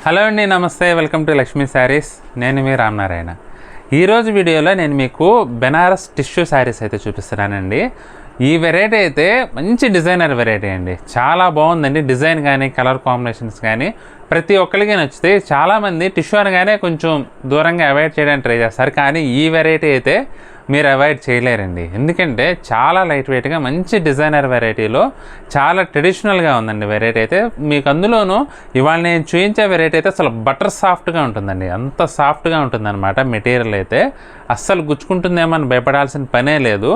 Hello అండి, నమస్తే. Welcome to Lakshmi saris. నేను మీ రామనారాయణ. ఈరోజు వీడియోలో నేను మీకు బెనారస్ టిష్యూ శారీస్ అయితే చూపిస్తున్నానండి. ఈ వెరైటీ అయితే మంచి డిజైనర్ వెరైటీ అండి. చాలా బాగుందండి. డిజైన్ కానీ కలర్ కాంబినేషన్స్ కానీ ప్రతి ఒక్కరికి నచ్చుతాయి. చాలామంది టిష్యూ అనగానే కొంచెం దూరంగా అవాయిడ్ చేయడానికి ట్రై చేస్తారు, కానీ ఈ వెరైటీ అయితే మీరు అవాయిడ్ చేయలేరండి. ఎందుకంటే చాలా లైట్ వెయిట్గా మంచి డిజైనర్ వెరైటీలో చాలా ట్రెడిషనల్గా ఉందండి వెరైటీ అయితే. మీకు అందులోనూ ఇవాళ నేను చూపించే వెరైటీ అయితే అసలు బటర్ సాఫ్ట్గా ఉంటుందండి. అంత సాఫ్ట్గా ఉంటుందన్నమాట. మెటీరియల్ అయితే అస్సలు గుచ్చుకుంటుందేమో అని భయపడాల్సిన పనే లేదు.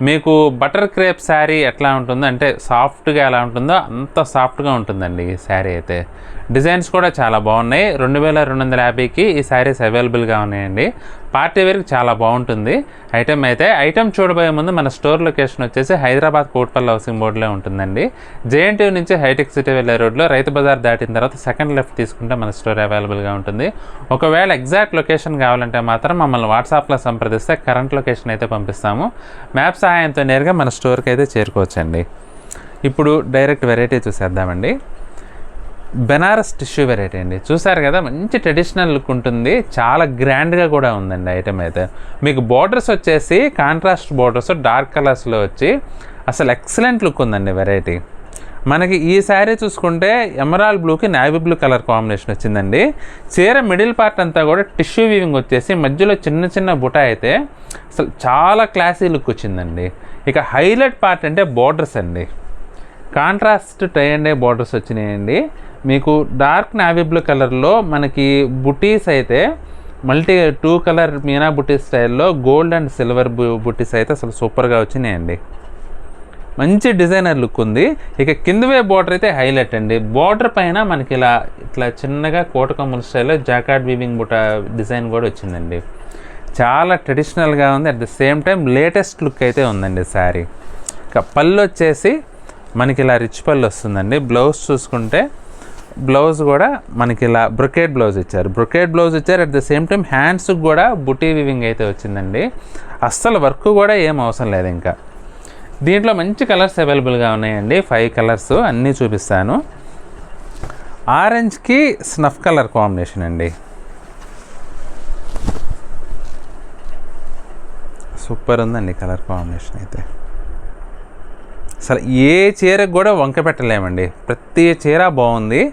మీకు బటర్ క్రేప్ శారీ ఎట్లా ఉంటుందో, అంటే సాఫ్ట్గా ఎలా ఉంటుందో అంత సాఫ్ట్గా ఉంటుందండి ఈ శారీ అయితే. డిజైన్స్ కూడా చాలా బాగున్నాయి. 2250కి ఈ శారీస్ అవైలబుల్గా ఉన్నాయండి. పార్టీ వేర్కి చాలా బాగుంటుంది ఐటమ్ చూడబోయే ముందు మన స్టోర్ లొకేషన్ వచ్చేసి హైదరాబాద్ కోట్పల్లి హౌసింగ్ బోర్డులో ఉంటుందండి. జేఎన్టీయూ నుంచి హైటెక్ సిటీ వెళ్ళే రోడ్లో రైతు బజార్ దాటిన తర్వాత సెకండ్ లెఫ్ట్ తీసుకుంటే మన స్టోర్ అవైలబుల్గా ఉంటుంది. ఒకవేళ ఎగ్జాక్ట్ లొకేషన్ కావాలంటే మాత్రం మమ్మల్ని వాట్సాప్లో సంప్రదిస్తే కరెంట్ లొకేషన్ అయితే పంపిస్తాము. మ్యాప్ సహాయంతో నేరుగా మన స్టోర్కి అయితే చేరుకోవచ్చండి. ఇప్పుడు డైరెక్ట్ వెరైటీ చూసేద్దామండి. బెనారస్ టిష్యూ వెరైటీ అండి. చూసారు కదా, మంచి ట్రెడిషనల్ లుక్ ఉంటుంది. చాలా గ్రాండ్గా కూడా ఉందండి ఐటమ్ అయితే. మీకు బోర్డర్స్ వచ్చేసి కాంట్రాస్ట్ బోర్డర్స్ డార్క్ కలర్స్లో వచ్చి అసలు ఎక్సలెంట్ లుక్ ఉందండి వెరైటీ. మనకి ఈ శారీ చూసుకుంటే ఎమరాల్డ్ బ్లూకి నేవీ బ్లూ కలర్ కాంబినేషన్ వచ్చిందండి. చీర మిడిల్ పార్ట్ అంతా కూడా టిష్యూ వీవింగ్ వచ్చేసి మధ్యలో చిన్న చిన్న బుట్ట అయితే అసలు చాలా క్లాసీ లుక్ వచ్చిందండి. ఇక హైలైట్ పార్ట్ అంటే బోర్డర్స్ అండి. కాంట్రాస్ట్ టై అండ్ బోర్డర్స్ వచ్చినాయండి. మీకు డార్క్ నేవీ బ్లూ కలర్లో మనకి బుటీస్ అయితే మల్టీ 2 కలర్ మీనా బుటీస్ స్టైల్లో గోల్డ్ అండ్ సిల్వర్ బుటీస్ అయితే అసలు సూపర్గా వచ్చినాయండి. మంచి డిజైనర్ లుక్ ఉంది. ఇక కిందవే బోర్డర్ అయితే హైలైట్ అండి. బోర్డర్ పైన మనకి ఇట్లా చిన్నగా కోటకొమ్మల స్టైల్లో జాకార్డ్ వీవింగ్ బుట్ట డిజైన్ కూడా వచ్చిందండి. చాలా ట్రెడిషనల్గా ఉంది. At the same time latest look అయితే ఉందండి శారీ. ఇక పళ్ళు వచ్చేసి మనకి రిచ్ పళ్ళు వస్తుందండి. బ్లౌజ్ చూసుకుంటే బ్లౌజ్ కూడా మనకి బ్రొకేడ్ బ్లౌజ్ ఇచ్చారు. అట్ ద సేమ్ టైం హ్యాండ్స్కి కూడా బుటీ వివింగ్ అయితే వచ్చిందండి. అస్సలు వర్క్ కూడా ఏం అవసరం లేదు. ఇంకా దీంట్లో మంచి కలర్స్ అవైలబుల్గా ఉన్నాయండి. 5 కలర్స్ అన్నీ చూపిస్తాను. ఆరెంజ్కి స్నఫ్ కలర్ కాంబినేషన్ అండి. సూపర్ ఉందండి కలర్ కాంబినేషన్ అయితే. అసలు ఏ చీరకు కూడా వంక పెట్టలేమండి. ప్రతి చీర బాగుంది.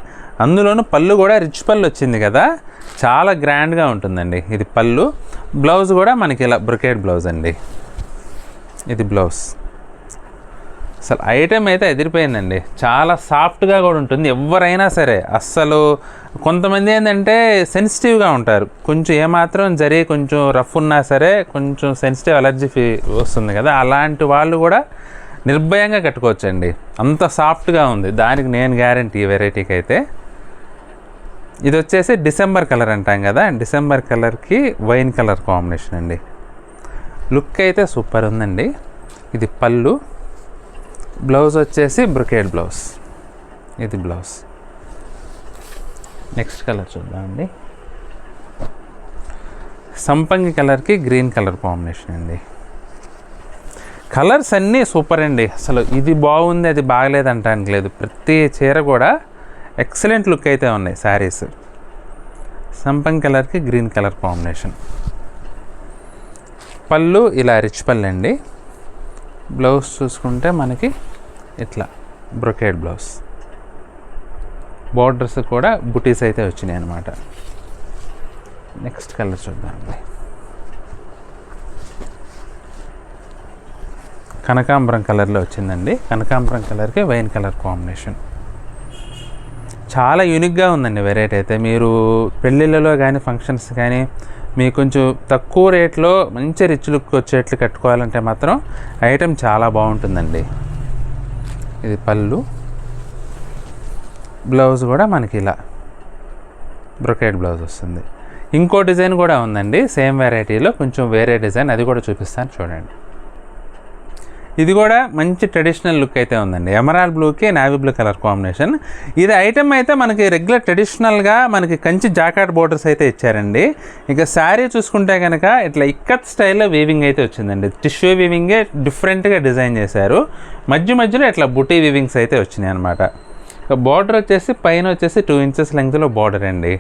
అందులోనూ పళ్ళు కూడా రిచ్ పళ్ళు వచ్చింది కదా, చాలా గ్రాండ్గా ఉంటుందండి. ఇది పళ్ళు. బ్లౌజ్ కూడా మనకి బ్రొకేడ్ బ్లౌజ్ అండి. ఇది బ్లౌజ్. అసలు ఐటమ్ అయితే ఎదిరిపోయిందండి. చాలా సాఫ్ట్గా కూడా ఉంటుంది. ఎవరైనా సరే అస్సలు కొంతమంది ఏంటంటే సెన్సిటివ్గా ఉంటారు. కొంచెం ఏమాత్రం కొంచెం రఫ్ ఉన్నా సరే కొంచెం సెన్సిటివ్ అలర్జీ వస్తుంది కదా, అలాంటి వాళ్ళు కూడా నిర్భయంగా కట్టుకోవచ్చండి. అంత సాఫ్ట్గా ఉంది. దానికి నేను గ్యారంటీ ఈ వెరైటీకి అయితే. ఇది వచ్చేసి డిసెంబర్ కలర్ అంటాం కదా, డిసెంబర్ కలర్కి వైన్ కలర్ కాంబినేషన్ అండి. లుక్ అయితే సూపర్ ఉందండి. ఇది పళ్ళు. బ్లౌజ్ వచ్చేసి బ్రొకేడ్ బ్లౌజ్. ఇది బ్లౌజ్. నెక్స్ట్ కలర్ చూద్దామండి. సంపంగి కలర్కి గ్రీన్ కలర్ కాంబినేషన్ అండి. కలర్స్ అన్నీ సూపర్ అండి. అసలు ఇది బాగుంది అది బాగలేదు అంటానికి లేదు. ప్రతి చీర కూడా ఎక్సలెంట్ లుక్ అయితే ఉన్నాయి శారీస్. సంపంగి కలర్కి గ్రీన్ కలర్ కాంబినేషన్. పళ్ళు రిచ్ పళ్ళు అండి. బ్లౌజ్ చూసుకుంటే మనకి ఇట్లా బ్రొకేడ్ బ్లౌజ్. బోర్డర్స్ కూడా బుటీస్ అయితే వచ్చినాయి అన్నమాట. నెక్స్ట్ కలర్ చూద్దామండి. కనకాంబరం కలర్లో వచ్చిందండి. కనకాంబరం కలర్కి వైన్ కలర్ కాంబినేషన్. చాలా యూనిక్గా ఉందండి వెరైటీ అయితే. మీరు పెళ్ళిళ్ళలో కానీ ఫంక్షన్స్ కానీ మీకు కొంచెం తక్కువ రేట్లో మంచి రిచ్ లుక్ వచ్చేట్లు కట్టుకోవాలంటే మాత్రం ఐటమ్ చాలా బాగుంటుందండి. ఇది పళ్ళు. బ్లౌజ్ కూడా మనకి బ్రొకేడ్ బ్లౌజ్ వస్తుంది. ఇంకో డిజైన్ కూడా ఉందండి సేమ్ వెరైటీలో, కొంచెం వేరే డిజైన్, అది కూడా చూపిస్తాను చూడండి. ఇది కూడా మంచి ట్రెడిషనల్ లుక్ అయితే ఉందండి. ఎమరాల్డ్ బ్లూకి నేవీ బ్లూ కలర్ కాంబినేషన్. ఇది ఐటమ్ అయితే మనకి రెగ్యులర్ ట్రెడిషనల్గా మనకి కంచి జాకార్డ్ బోర్డర్స్ అయితే ఇచ్చారండి. ఇక శారీ చూసుకుంటే కనుక ఇట్లా ఇక్కత్ స్టైల్లో వీవింగ్ అయితే వచ్చిందండి. టిష్యూ వీవింగే డిఫరెంట్గా డిజైన్ చేశారు. మధ్యలో ఇట్లా బుటీ వీవింగ్స్ అయితే వచ్చినాయి అనమాట. బార్డర్ వచ్చేసి పైన వచ్చేసి 2 ఇంచెస్ లెంగ్త్లో బార్డర్ అండి.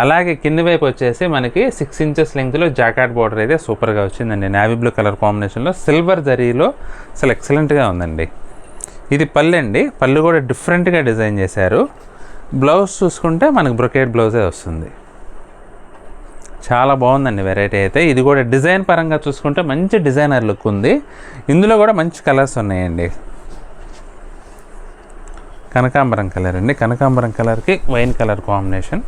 అలాగే కింది వైపు వచ్చేసి మనకి 6 ఇంచెస్ లెంగ్త్లో జాకాట్ బార్డర్ అయితే సూపర్గా వచ్చిందండి. నేవీ బ్లూ కలర్ కాంబినేషన్లో సిల్వర్ జరీలో అసలు ఎక్సలెంట్గా ఉందండి. ఇది పళ్ళు అండి. పళ్ళు కూడా డిఫరెంట్గా డిజైన్ చేశారు. బ్లౌజ్ చూసుకుంటే మనకి బ్రొకేట్ బ్లౌజే వస్తుంది. చాలా బాగుందండి వెరైటీ అయితే. ఇది కూడా డిజైన్ పరంగా చూసుకుంటే మంచి డిజైనర్ లుక్ ఉంది. ఇందులో కూడా మంచి కలర్స్ ఉన్నాయండి. కనకాంబరం కలర్ అండి. కనకాంబరం కలర్కి వైన్ కలర్ కాంబినేషన్.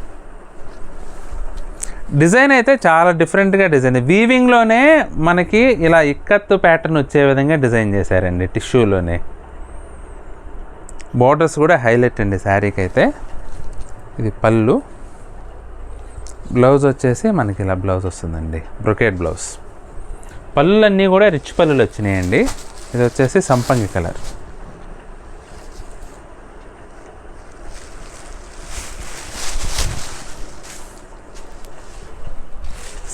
డిజైన్ అయితే చాలా డిఫరెంట్గా డిజైన్, వీవింగ్లోనే మనకి ఇలా ఇక్కత్తు ప్యాటర్న్ వచ్చే విధంగా డిజైన్ చేశారండి. టిష్యూలోనే బార్డర్స్ కూడా హైలైట్ అండి శారీకి అయితే. ఇది పళ్ళు. బ్లౌజ్ వచ్చేసి మనకి ఇలా బ్లౌజ్ వస్తుందండి, బ్రొకేట్ బ్లౌజ్. పళ్ళన్నీ కూడా రిచ్ పళ్ళులు వచ్చినాయండి. ఇది వచ్చేసి సంపంగి కలర్.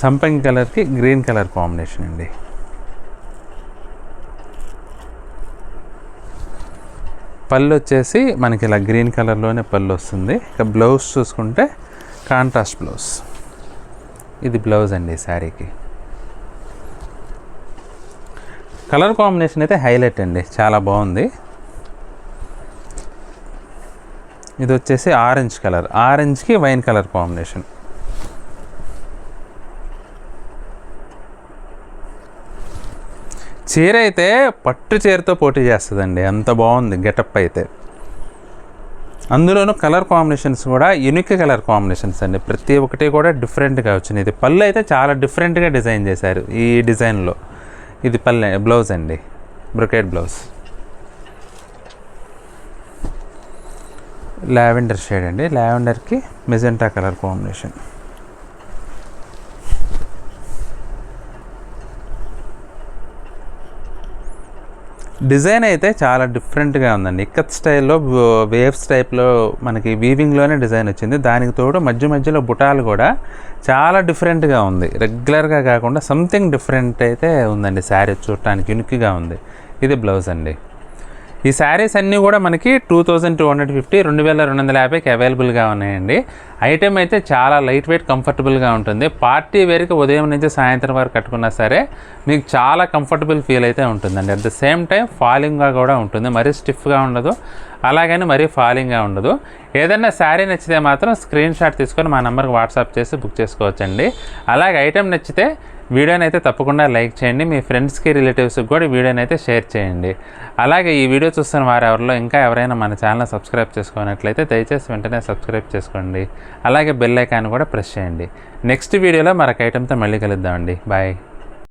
సంపంగి కలర్కి గ్రీన్ కలర్ కాంబినేషన్ అండి. పళ్ళు వచ్చేసి మనకి ఇలా గ్రీన్ కలర్లోనే పళ్ళు వస్తుంది. ఇక బ్లౌజ్ చూసుకుంటే కాంట్రాస్ట్ బ్లౌజ్. ఇది బ్లౌజ్ అండి శారీకి. కలర్ కాంబినేషన్ అయితే హైలైట్ అండి, చాలా బాగుంది. ఇది వచ్చేసి ఆరెంజ్ కలర్, ఆరెంజ్కి వైన్ కలర్ కాంబినేషన్. చీర అయితే పట్టు చీరతో పోటీ చేస్తుందండి, అంత బాగుంది గెటప్ అయితే. అందులోనూ కలర్ కాంబినేషన్స్ కూడా యూనిక్ కలర్ కాంబినేషన్స్ అండి. ప్రతి ఒక్కటి కూడా డిఫరెంట్గా వచ్చినాయి. ఇది పళ్ళు అయితే చాలా డిఫరెంట్గా డిజైన్ చేశారు ఈ డిజైన్లో. ఇది పళ్ళు, బ్లౌజ్ అండి, బ్రొకేట్ బ్లౌజ్. లావెండర్ షేడ్ అండి. లావెండర్కి మెజెంటా కలర్ కాంబినేషన్. డిజైన్ అయితే చాలా డిఫరెంట్గా ఉందండి. ఇక్కత్ స్టైల్లో, వేవ్స్ టైప్లో మనకి వీవింగ్లోనే డిజైన్ వచ్చింది. దానికి తోడు మధ్య మధ్యలో బుటాలు కూడా చాలా డిఫరెంట్గా ఉంది. రెగ్యులర్గా కాకుండా సంథింగ్ డిఫరెంట్ అయితే ఉందండి. శారీ చూడటానికి యూనిక్గా ఉంది. ఇది బ్లౌజ్ అండి. ఈ శారీస్ అన్నీ కూడా మనకి 2250, 2250కి అవైలబుల్గా ఉన్నాయండి. ఐటెం అయితే చాలా లైట్ వెయిట్, కంఫర్టబుల్గా ఉంటుంది. పార్టీ వేర్కి ఉదయం నుంచి సాయంత్రం వరకు కట్టుకున్నా సరే మీకు చాలా కంఫర్టబుల్ ఫీల్ అయితే ఉంటుందండి. అట్ ద సేమ్ టైం ఫాలింగ్గా కూడా ఉంటుంది. మరీ స్టిఫ్గా ఉండదు, అలాగని మరీ ఫాలింగ్గా ఉండదు. ఏదైనా శారీ నచ్చితే మాత్రం స్క్రీన్ షాట్ తీసుకొని మా నెంబర్కి వాట్సాప్ చేసి బుక్ చేసుకోవచ్చండి. అలాగే ఐటెం నచ్చితే వీడియోని అయితే తప్పకుండా లైక్ చేయండి. మీ ఫ్రెండ్స్కి, రిలేటివ్స్కి కూడా వీడియోని అయితే షేర్ చేయండి. అలాగే ఈ వీడియో చూస్తున్న వారు ఎవరైనా ఎవరైనా మన ఛానల్ సబ్స్క్రైబ్ చేసుకున్నట్లయితే దయచేసి వెంటనే సబ్స్క్రైబ్ చేసుకోండి. అలాగే బెల్ ఐకాన్ కూడా ప్రెస్ చేయండి. నెక్స్ట్ వీడియోలో మరొక ఐటెంతో మళ్ళీ కలుద్దామండి. బాయ్.